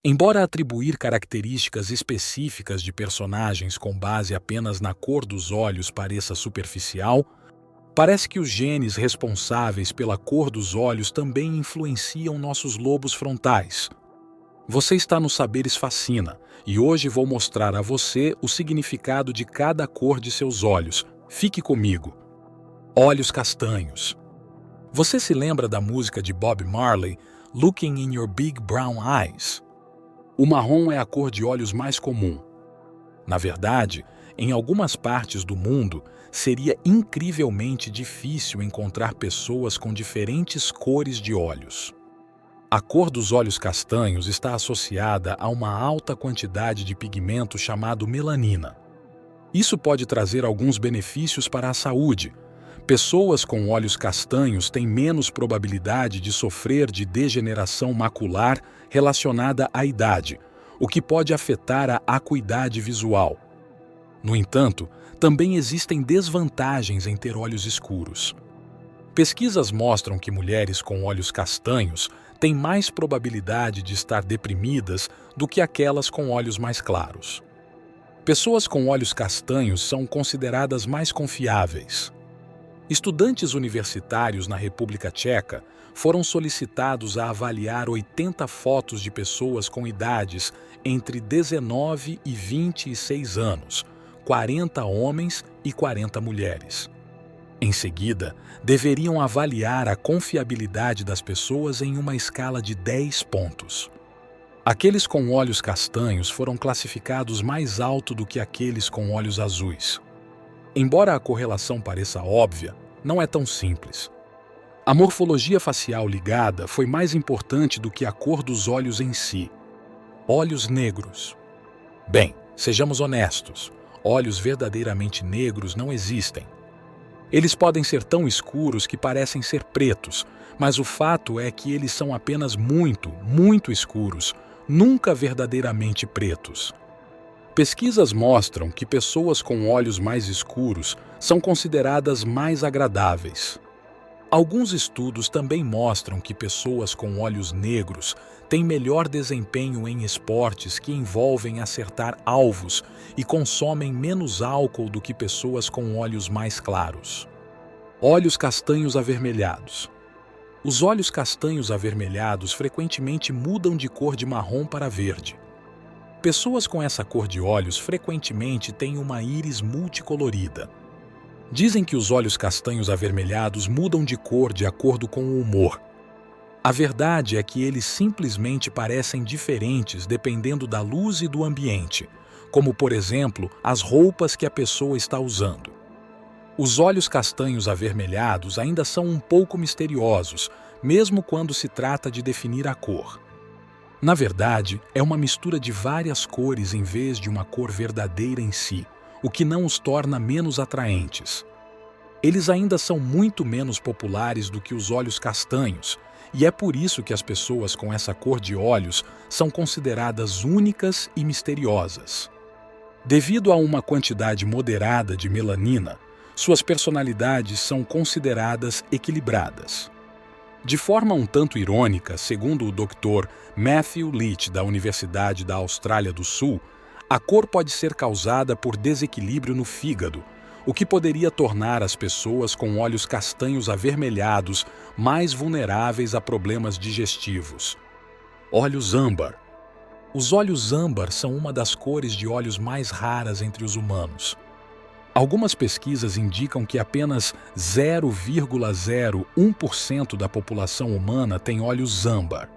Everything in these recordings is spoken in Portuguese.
Embora atribuir características específicas de personagens com base apenas na cor dos olhos pareça superficial, parece que os genes responsáveis pela cor dos olhos também influenciam nossos lobos frontais. Você está no Saberes Fascina e hoje vou mostrar a você o significado de cada cor de seus olhos. Fique comigo. Olhos castanhos. Você se lembra da música de Bob Marley, Looking in Your Big Brown Eyes? O marrom é a cor de olhos mais comum. Na verdade, em algumas partes do mundo, seria incrivelmente difícil encontrar pessoas com diferentes cores de olhos. A cor dos olhos castanhos está associada a uma alta quantidade de pigmento chamado melanina. Isso pode trazer alguns benefícios para a saúde. Pessoas com olhos castanhos têm menos probabilidade de sofrer de degeneração macular relacionada à idade, o que pode afetar a acuidade visual. No entanto, também existem desvantagens em ter olhos escuros. Pesquisas mostram que mulheres com olhos castanhos têm mais probabilidade de estar deprimidas do que aquelas com olhos mais claros. Pessoas com olhos castanhos são consideradas mais confiáveis. Estudantes universitários na República Tcheca foram solicitados a avaliar 80 fotos de pessoas com idades entre 19 e 26 anos, 40 homens e 40 mulheres. Em seguida, deveriam avaliar a confiabilidade das pessoas em uma escala de 10 pontos. Aqueles com olhos castanhos foram classificados mais alto do que aqueles com olhos azuis. Embora a correlação pareça óbvia, não é tão simples. A morfologia facial ligada foi mais importante do que a cor dos olhos em si. Olhos negros. Bem, sejamos honestos, olhos verdadeiramente negros não existem. Eles podem ser tão escuros que parecem ser pretos, mas o fato é que eles são apenas muito escuros, nunca verdadeiramente pretos. Pesquisas mostram que pessoas com olhos mais escuros são consideradas mais agradáveis. Alguns estudos também mostram que pessoas com olhos negros têm melhor desempenho em esportes que envolvem acertar alvos e consomem menos álcool do que pessoas com olhos mais claros. Olhos castanhos avermelhados. Os olhos castanhos avermelhados frequentemente mudam de cor de marrom para verde. Pessoas com essa cor de olhos frequentemente têm uma íris multicolorida. Dizem que os olhos castanhos avermelhados mudam de cor de acordo com o humor. A verdade é que eles simplesmente parecem diferentes dependendo da luz e do ambiente, como, por exemplo, as roupas que a pessoa está usando. Os olhos castanhos avermelhados ainda são um pouco misteriosos, mesmo quando se trata de definir a cor. Na verdade, é uma mistura de várias cores em vez de uma cor verdadeira em si, o que não os torna menos atraentes. Eles ainda são muito menos populares do que os olhos castanhos, e é por isso que as pessoas com essa cor de olhos são consideradas únicas e misteriosas. Devido a uma quantidade moderada de melanina, suas personalidades são consideradas equilibradas. De forma um tanto irônica, segundo o Dr. Matthew Leach da Universidade da Austrália do Sul, a cor pode ser causada por desequilíbrio no fígado, o que poderia tornar as pessoas com olhos castanhos avermelhados mais vulneráveis a problemas digestivos. Olhos âmbar. Os olhos âmbar são uma das cores de olhos mais raras entre os humanos. Algumas pesquisas indicam que apenas 0,01% da população humana tem olhos âmbar.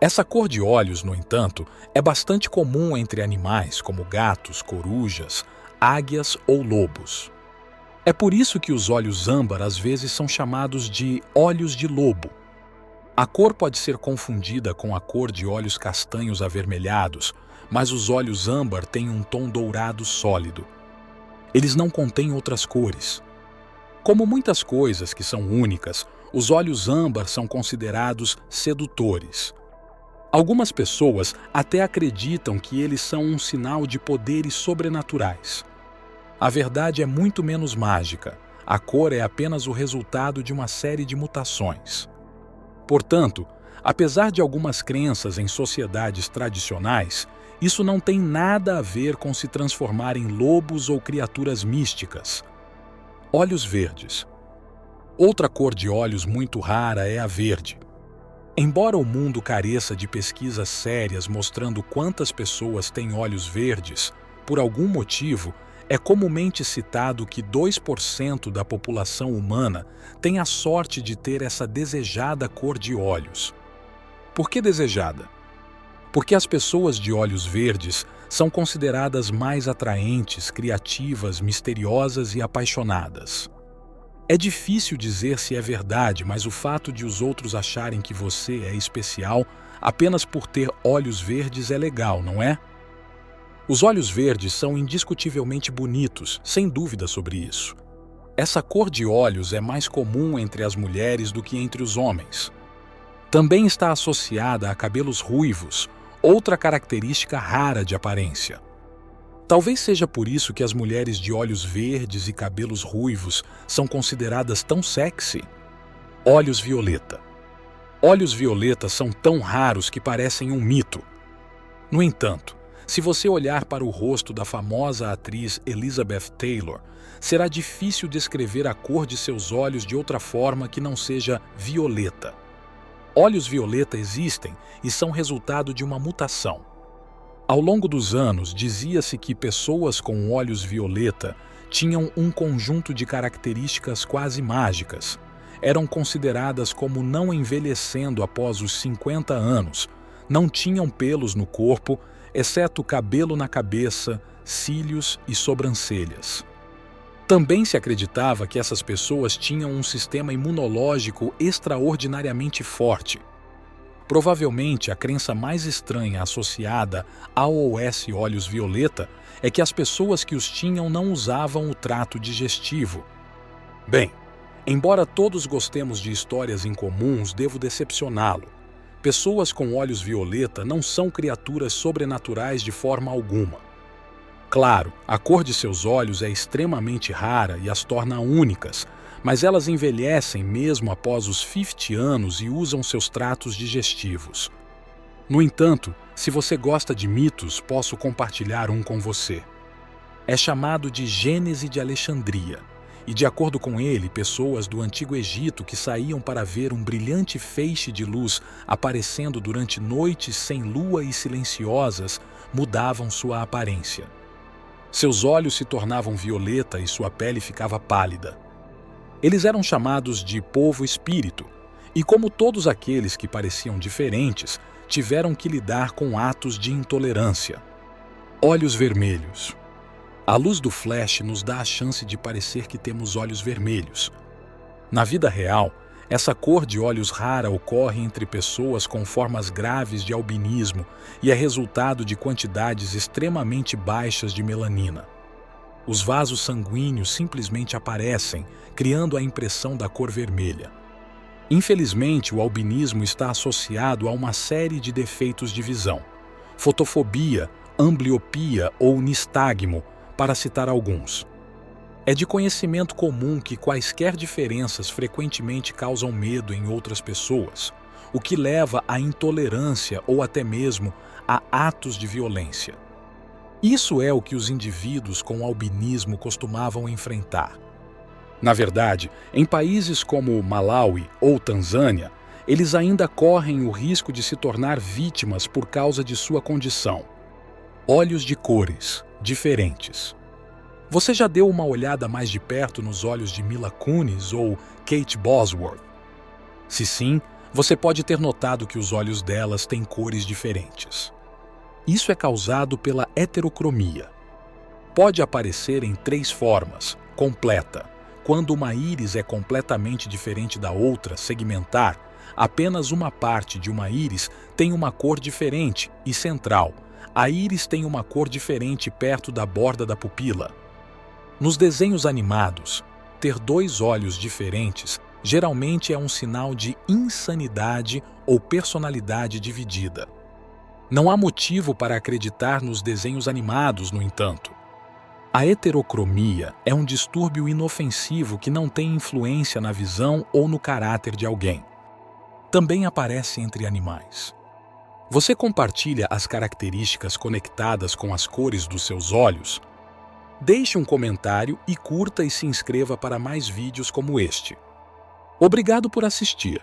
Essa cor de olhos, no entanto, é bastante comum entre animais como gatos, corujas, águias ou lobos. É por isso que os olhos âmbar às vezes são chamados de olhos de lobo. A cor pode ser confundida com a cor de olhos castanhos avermelhados, mas os olhos âmbar têm um tom dourado sólido. Eles não contêm outras cores. Como muitas coisas que são únicas, os olhos âmbar são considerados sedutores. Algumas pessoas até acreditam que eles são um sinal de poderes sobrenaturais. A verdade é muito menos mágica. A cor é apenas o resultado de uma série de mutações. Portanto, Apesar de algumas crenças em sociedades tradicionais, isso não tem nada a ver com se transformar em lobos ou criaturas místicas. Olhos verdes. Outra cor de olhos muito rara é a verde. Embora o mundo careça de pesquisas sérias mostrando quantas pessoas têm olhos verdes, por algum motivo, é comumente citado que 2% da população humana tem a sorte de ter essa desejada cor de olhos. Por que desejada? Porque as pessoas de olhos verdes são consideradas mais atraentes, criativas, misteriosas e apaixonadas. É difícil dizer se é verdade, mas o fato de os outros acharem que você é especial apenas por ter olhos verdes é legal, não é? Os olhos verdes são indiscutivelmente bonitos, sem dúvida sobre isso. Essa cor de olhos é mais comum entre as mulheres do que entre os homens. Também está associada a cabelos ruivos, outra característica rara de aparência. Talvez seja por isso que as mulheres de olhos verdes e cabelos ruivos são consideradas tão sexy. Olhos violeta. Olhos violeta são tão raros que parecem um mito. No entanto, se você olhar para o rosto da famosa atriz Elizabeth Taylor, será difícil descrever a cor de seus olhos de outra forma que não seja violeta. Olhos violeta existem e são resultado de uma mutação. Ao longo dos anos, dizia-se que pessoas com olhos violeta tinham um conjunto de características quase mágicas. Eram consideradas como não envelhecendo após os 50 anos, não tinham pelos no corpo, exceto cabelo na cabeça, cílios e sobrancelhas. Também se acreditava que essas pessoas tinham um sistema imunológico extraordinariamente forte. Provavelmente, a crença mais estranha associada ao OS olhos violeta é que as pessoas que os tinham não usavam o trato digestivo. Bem, embora todos gostemos de histórias incomuns, devo decepcioná-lo. Pessoas com olhos violeta não são criaturas sobrenaturais de forma alguma. Claro, a cor de seus olhos é extremamente rara e as torna únicas, mas elas envelhecem mesmo após os 50 anos e usam seus tratos digestivos. No entanto, se você gosta de mitos, posso compartilhar um com você. É chamado de Gênese de Alexandria, e de acordo com ele, pessoas do Antigo Egito que saíam para ver um brilhante feixe de luz aparecendo durante noites sem lua e silenciosas mudavam sua aparência. Seus olhos se tornavam violeta e sua pele ficava pálida. Eles eram chamados de povo espírito, e como todos aqueles que pareciam diferentes, tiveram que lidar com atos de intolerância. Olhos vermelhos. A luz do flash nos dá a chance de parecer que temos olhos vermelhos. Na vida real, essa cor de olhos rara ocorre entre pessoas com formas graves de albinismo e é resultado de quantidades extremamente baixas de melanina. Os vasos sanguíneos simplesmente aparecem, criando a impressão da cor vermelha. Infelizmente, o albinismo está associado a uma série de defeitos de visão: fotofobia, ambliopia ou nistagmo, para citar alguns. É de conhecimento comum que quaisquer diferenças frequentemente causam medo em outras pessoas, o que leva à intolerância ou até mesmo a atos de violência. Isso é o que os indivíduos com albinismo costumavam enfrentar. Na verdade, em países como Malawi ou Tanzânia, eles ainda correm o risco de se tornar vítimas por causa de sua condição. Olhos de cores diferentes. Você já deu uma olhada mais de perto nos olhos de Mila Kunis ou Kate Bosworth? Se sim, você pode ter notado que os olhos delas têm cores diferentes. Isso é causado pela heterocromia. Pode aparecer em 3 formas: completa, quando uma íris é completamente diferente da outra, segmentar, apenas uma parte de uma íris tem uma cor diferente, e central, a íris tem uma cor diferente perto da borda da pupila. Nos desenhos animados, ter 2 olhos diferentes geralmente é um sinal de insanidade ou personalidade dividida. Não há motivo para acreditar nos desenhos animados, no entanto. A heterocromia é um distúrbio inofensivo que não tem influência na visão ou no caráter de alguém. também aparece entre animais. Você compartilha as características conectadas com as cores dos seus olhos? Deixe um comentário e curta e se inscreva para mais vídeos como este. Obrigado por assistir.